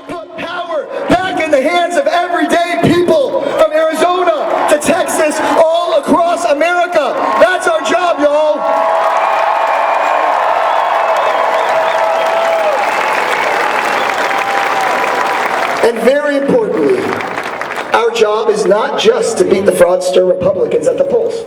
Put power back in the hands of everyday people from Arizona to Texas, all across America. That's our job, y'all. And very importantly, our job is not just to beat the fraudster Republicans at the polls.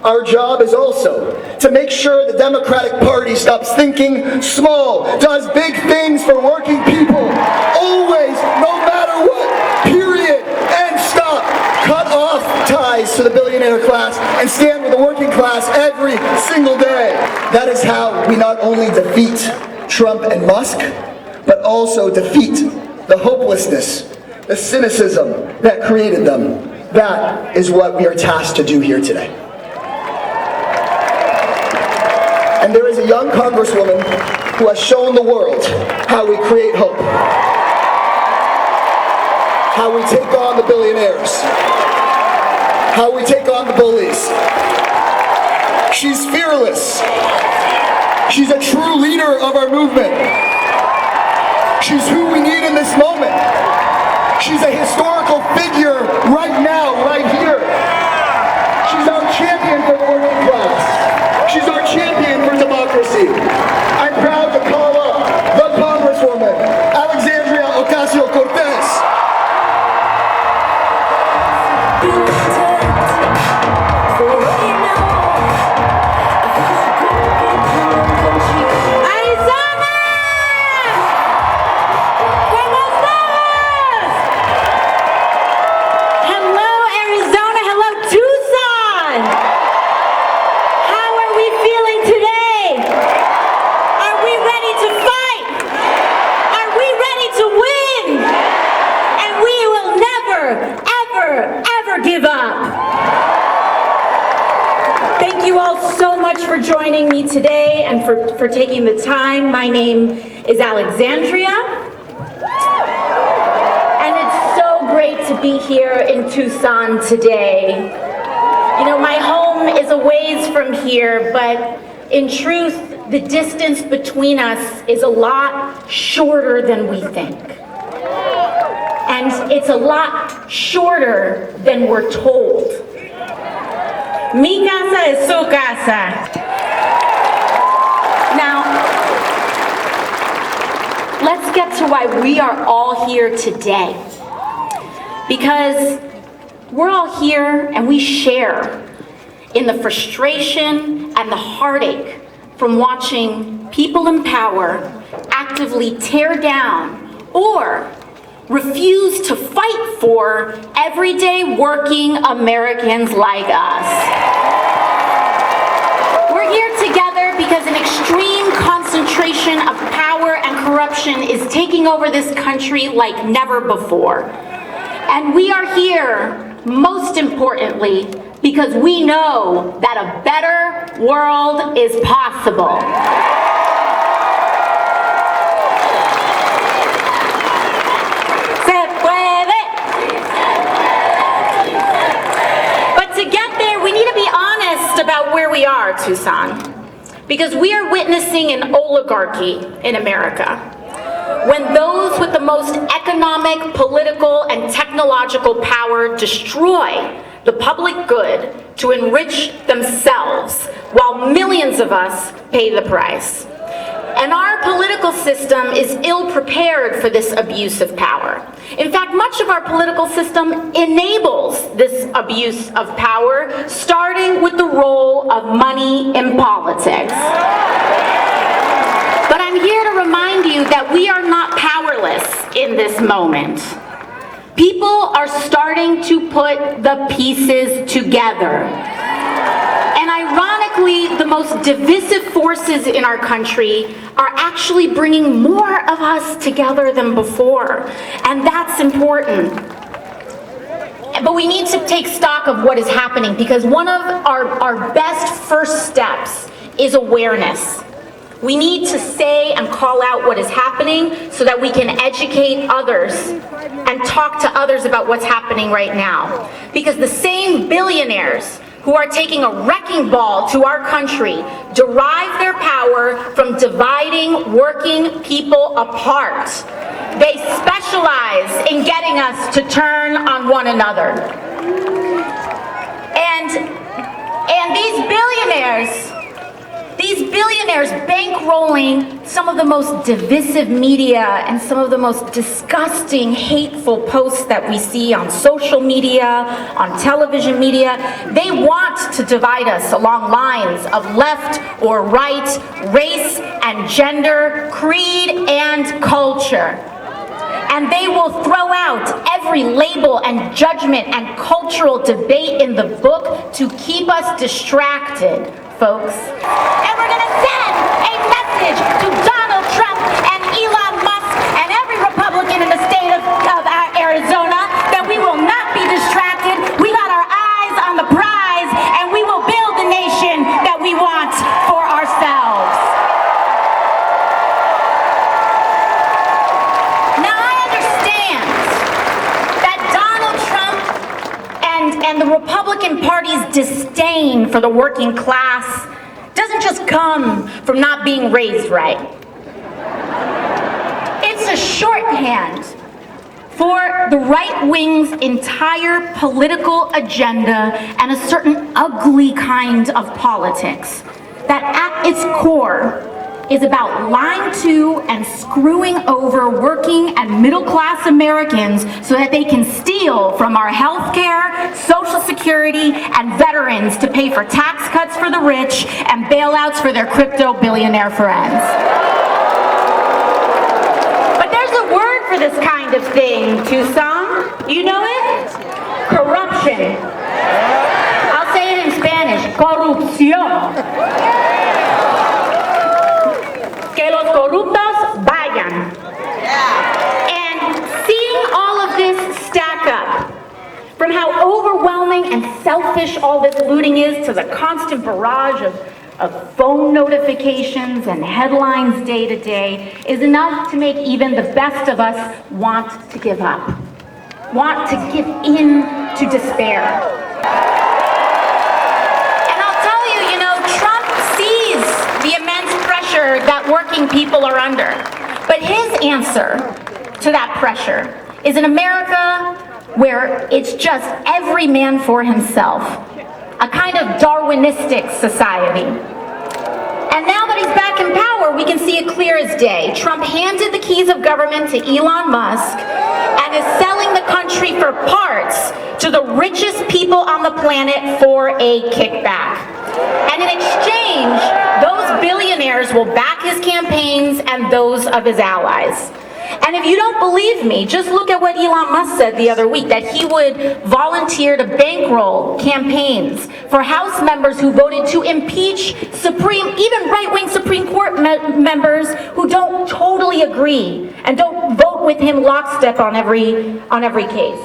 Our job is also to make sure the Democratic Party stops thinking small, does big things for working people, always, no matter what, period, and stop. Cut off ties to the billionaire class and stand with the working class every single day. That is how we not only defeat Trump and Musk, but also defeat the hopelessness, the cynicism that created them. That is what we are tasked to do here today. And there is a young Congresswoman who has shown the world how we create hope, how we take on the billionaires, how we take on the bullies. She's fearless. She's a true leader of our movement. She's who we need in this moment. She's a historical figure right now, right here. She's our champion for the working class. She's our champion for democracy. I'm proud to call up the Congresswoman, Alexandria Ocasio-Cortez. Hello, Arizona. Hello, Tucson. How are we feeling today? Are we ready to fight? Are we ready to win? And we will never, ever, ever give up. Thank you all so much for joining me today and for taking the time. My name is Alexandria. And it's so great to be here in Tucson today. You know, my home is a ways from here, but in truth, the distance between us is a lot shorter than we think. And it's a lot shorter than we're told. Mi casa es su casa. Now, let's get to why we are all here today. Because we're all here and we share in the frustration and the heartache from watching people in power actively tear down or refuse to fight for everyday working Americans like us. We're here together because an extreme concentration of power and corruption is taking over this country like never before. And we are here, most importantly, because we know that a better world is possible. Se puede. But to get there, we need to be honest about where we are, Tucson, because we are witnessing an oligarchy in America. When those with the most economic, political, and technological power destroy the public good to enrich themselves, while millions of us pay the price. And our political system is ill-prepared for this abuse of power. In fact, much of our political system enables this abuse of power, starting with the role of money in politics. But I'm here to remind you that we are not powerless in this moment. People are starting to put the pieces together. And ironically, the most divisive forces in our country are actually bringing more of us together than before. And that's important. But we need to take stock of what is happening, because one of our best first steps is awareness. We need to say and call out what is happening so that we can educate others and talk to others about what's happening right now. Because the same billionaires who are taking a wrecking ball to our country derive their power from dividing working people apart. They specialize in getting us to turn on one another. And these billionaires bankrolling some of the most divisive media and some of the most disgusting, hateful posts that we see on social media, on television media, they want to divide us along lines of left or right, race and gender, creed and culture. And they will throw out every label and judgment and cultural debate in the book to keep us distracted, folks. And we're going to send a message to Donald Trump and Elon Musk and every Republican in the state of Arizona that we will not be distracted. We got our eyes on the prize, and we will build the nation that we want for ourselves. And the Republican Party's disdain for the working class doesn't just come from not being raised right. It's a shorthand for the right wing's entire political agenda and a certain ugly kind of politics that at its core is about lying to and screwing over working and middle-class Americans so that they can steal from our health care, Social Security, and veterans to pay for tax cuts for the rich and bailouts for their crypto billionaire friends. But there's a word for this kind of thing, Tucson. You know it? Corruption. I'll say it in Spanish. Corrupción. Que los corruptos vayan. And seeing all of this stack up, from how overwhelming and selfish all this looting is to the constant barrage of phone notifications and headlines day to day, is enough to make even the best of us want to give up, want to give in to despair. That working people are under. But his answer to that pressure is an America where it's just every man for himself, a kind of Darwinistic society. And now that he's back in power, we can see it clear as day. Trump handed the keys of government to Elon Musk and is selling the country for parts to the richest people on the planet for a kickback. And in exchange, those billionaires will back his campaigns and those of his allies. And if you don't believe me, just look at what Elon Musk said the other week, that he would volunteer to bankroll campaigns for House members who voted to impeach even right-wing Supreme Court members who don't totally agree and don't vote with him lockstep on every case.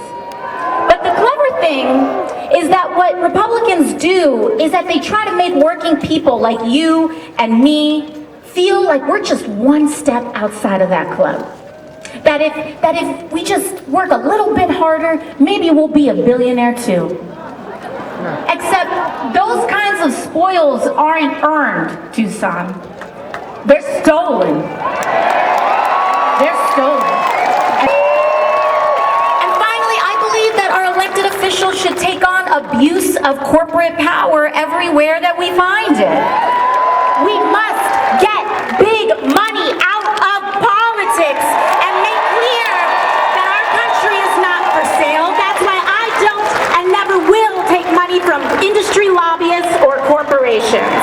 But the clever thing is that what Republicans do is that they try to make working people like you and me feel like we're just one step outside of that club. That if we just work a little bit harder, maybe we'll be a billionaire too. Except those kinds of spoils aren't earned, Tucson. They're stolen. They're stolen. And finally, I believe that our elected officials should take on abuse of corporate power everywhere that we find it. We must get big money out of politics and make clear that our country is not for sale. That's why I don't and never will take money from industry lobbyists or corporations.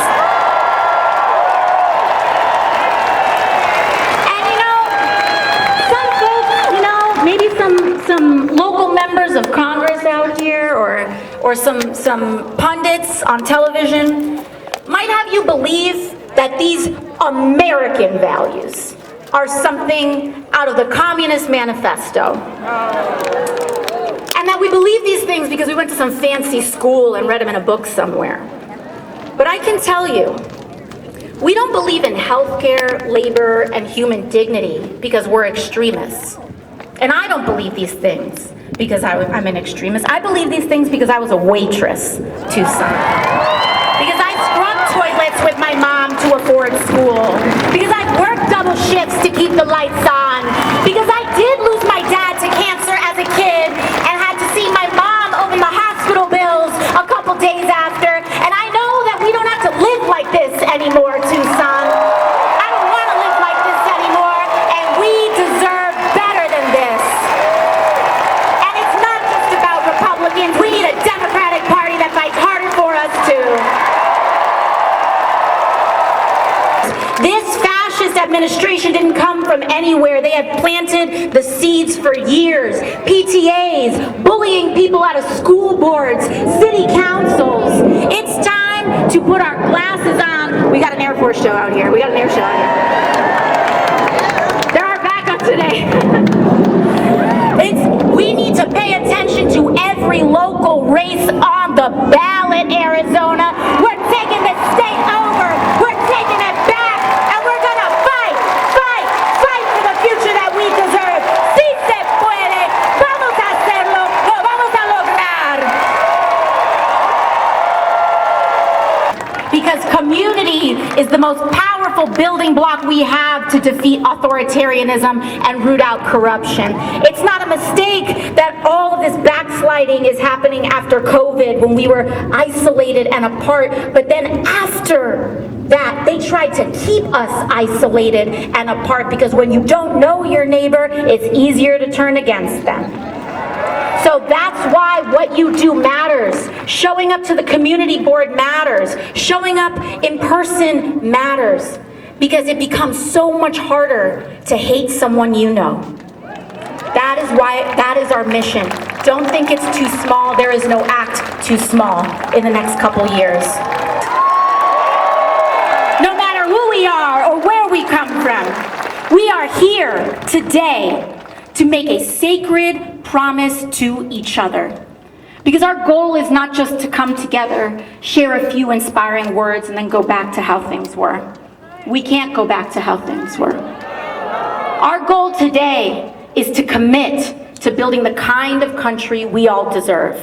And some folks, maybe some local members of Congress out here or some pundits on television might have you believe that these American values are something out of the Communist Manifesto. And that we believe these things because we went to some fancy school and read them in a book somewhere. But I can tell you, We don't believe in healthcare, labor, and human dignity because we're extremists. And I don't believe these things because I'm an extremist. I believe these things because I was a waitress, Tucson. Because I scrubbed toilets with my mom to afford school. Because I worked double shifts to keep the lights on. Because I did lose my dad to cancer as a kid and had to see my mom open the hospital bills a couple days after. And I know that we don't have to live like this anymore, Tucson. I don't want to live like this anymore, and we deserve better than this. And it's not just about Republicans. We need a Democratic Party that fights harder for us, too. This fascist administration didn't come from anywhere. They have planted the seeds for years. PTAs, bullying people out of school boards, city councils. It's time to put our glasses on. We got an Air Force show out here. We got an air show out here. They're our backup today. We need to pay attention to every local race on the ballot, Arizona. We're taking this state over. We're taking it back. And we're going to fight for the future that we deserve. Si se puede. Vamos a hacerlo. Lo vamos a lograr. Because community is the most powerful building block we have to defeat authoritarianism and root out corruption. It's not a mistake that all of this backsliding is happening after COVID when we were isolated and apart, but then after that, they tried to keep us isolated and apart because when you don't know your neighbor, it's easier to turn against them. So that's why what you do matters. Showing up to the community board matters. Showing up in person matters. Because it becomes so much harder to hate someone you know. That is our mission. Don't think it's too small. There is no act too small in the next couple years. No matter who we are or where we come from, we are here today to make a sacred promise to each other. Because our goal is not just to come together, share a few inspiring words, and then go back to how things were. We can't go back to how things were. Our goal today is to commit to building the kind of country we all deserve.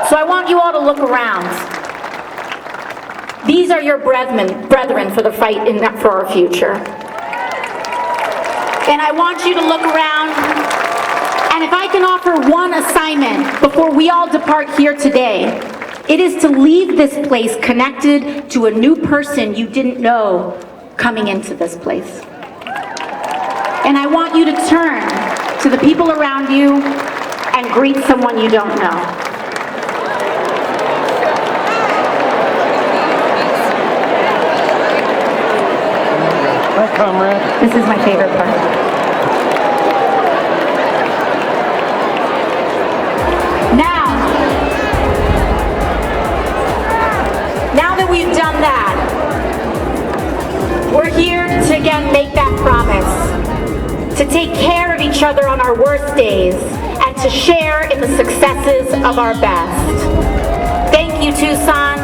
So I want you all to look around. These are your brethren for the fight for our future. And I want you to look around, and if I can offer one assignment before we all depart here today, it is to leave this place connected to a new person you didn't know coming into this place. And I want you to turn to the people around you and greet someone you don't know. Hi, comrade. This is my favorite part. Now that we've done that, we're here to again make that promise, to take care of each other on our worst days, and to share in the successes of our best. Thank you, Tucson.